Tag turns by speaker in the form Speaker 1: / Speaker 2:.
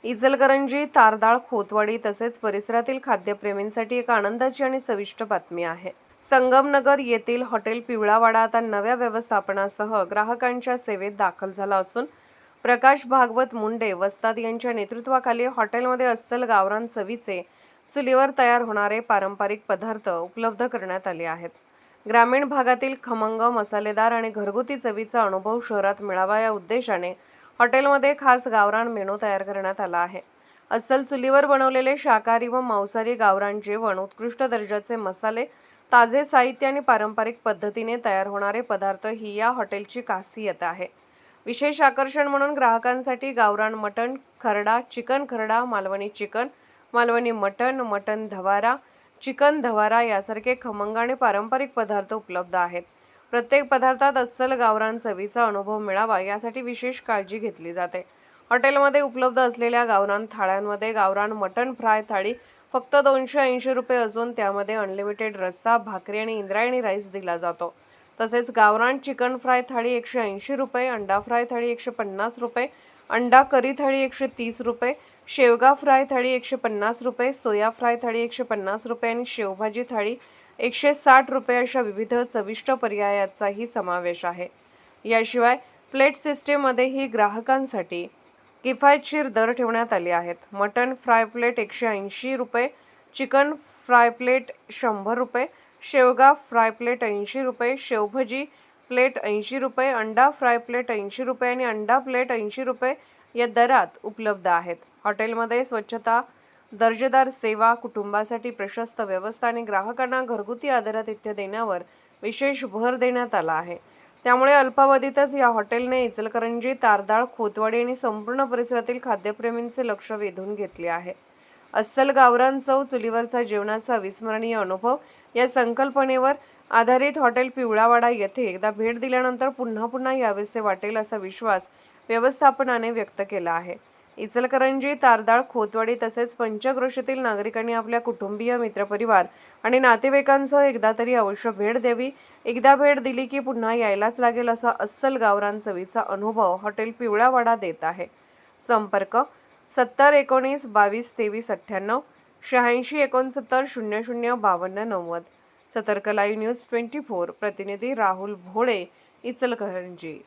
Speaker 1: इचलकरंजी, तारदाळ, खोतवाडी तसेच परिसरातील खाद्यप्रेमींसाठी एक आनंदाची आणि चविष्ट बातमी आहे। संगमनगर येथील हॉटेल पिवळावाडा आता नव्या व्यवस्थापनासह ग्राहकांच्या सेवेत दाखल झाला असून प्रकाश भागवत मुंडे वस्ताद यांच्या नेतृत्वाखाली हॉटेलमध्ये अस्सल गावरान चवीचे चुलीवर तयार होणारे पारंपरिक पदार्थ उपलब्ध करण्यात आले आहेत। ग्रामीण भागातील खमंग, मसालेदार आणि घरगुती चवीचा अनुभव शहरात मिळावा या उद्देशाने हॉटेलमध्ये खास गावरान मेनू तयार करण्यात आला आहे। अस्सल चुलीवर बनवलेले शाकाहारी व मांसाहारी गावरान जेवण, उत्कृष्ट दर्जाचे मसाले, ताजे साहित्य आणि पारंपरिक पद्धतीने तयार होणारे पदार्थ ही या हॉटेलची खासियत आहे। विशेष आकर्षण म्हणून ग्राहकांसाठी गावरान मटण, खरडा, चिकन खरडा, मालवणी चिकन, मालवणी मटण, मटण धवारा, चिकन धवारा यासारखे खमंग आणि पारंपरिक पदार्थ उपलब्ध आहेत। प्रत्येक पदार्थात अस्सल गावरान चवीचा अनुभव मिळावा यासाठी विशेष काळजी घेतली जाते। हॉटेलमध्ये उपलब्ध असलेल्या गावरान थाळ्यांमध्ये गावरान मटण फ्राय थाळी फक्त 280 रुपये असून त्यामध्ये अनलिमिटेड रस्सा, भाकरी आणि इंद्रायणी राईस दिला जातो। तसेच गावरान चिकन फ्राय थाळी 180 रुपये, अंडा फ्राय थाळी 150 रुपये, अंडा करी थाळी 130 रुपये, शेवगा फ्राय थाळी 150 रुपये, सोया फ्राय थाळी 150 रुपये आणि शेवभाजी थाळी 160 रुपये अशा विविध चविष्ट पर्यायाचाही समावेश आहे। याशिवाय प्लेट सिस्टीममध्येही ग्राहकांसाठी किफायतशीर दर ठेवण्यात आले आहेत। मटण फ्राय प्लेट 180 रुपये, चिकन फ्राय प्लेट 100 रुपये, शेवगा फ्राय प्लेट 80 रुपये, शेवभाजी प्लेट 80 रुपये, अंडा फ्राय प्लेट 80 रुपये आणि अंडा प्लेट 80 रुपये या दरात उपलब्ध आहेत। हॉटेलमध्ये स्वच्छता, दर्जेदार सेवा, कुटुंबासाठी प्रशस्त व्यवस्था आणि ग्राहकांना घरगुती आदरातिथ्य देण्यावर विशेष भर देण्यात आला आहे। त्यामुळे अल्पावधीतच या हॉटेलने इचलकरंजी, तारदाळ, खोतवाडी आणि संपूर्ण परिसरातील खाद्यप्रेमींचे लक्ष वेधून घेतले आहे। अस्सल गावरान चव, चुलीवरचा जेवणाचा अविस्मरणीय अनुभव या संकल्पनेवर आधारित हॉटेल पिवळावाडा येथे एकदा भेट दिल्यानंतर पुन्हा पुन्हा यावेसे वाटेल असा विश्वास व्यवस्थापनाने व्यक्त केला आहे। इचलकरंजी, तारदाळ, खोतवाडी तसेच पंचक्रोशीतील नागरिकांनी आपल्या कुटुंबीय, मित्रपरिवार आणि नातेवाईकांसह एकदा तरी अवश्य भेट द्यावी। एकदा भेट दिली की पुन्हा यायलाच लागेल असा अस्सल गावरान चवीचा अनुभव हॉटेल पिवळावाडा देत आहे। संपर्क 70 19 22 23 98, 86 69 00 52 90। सतर्क लाईव्ह न्यूज 24 प्रतिनिधी राहुल भोळे, इचलकरंजी।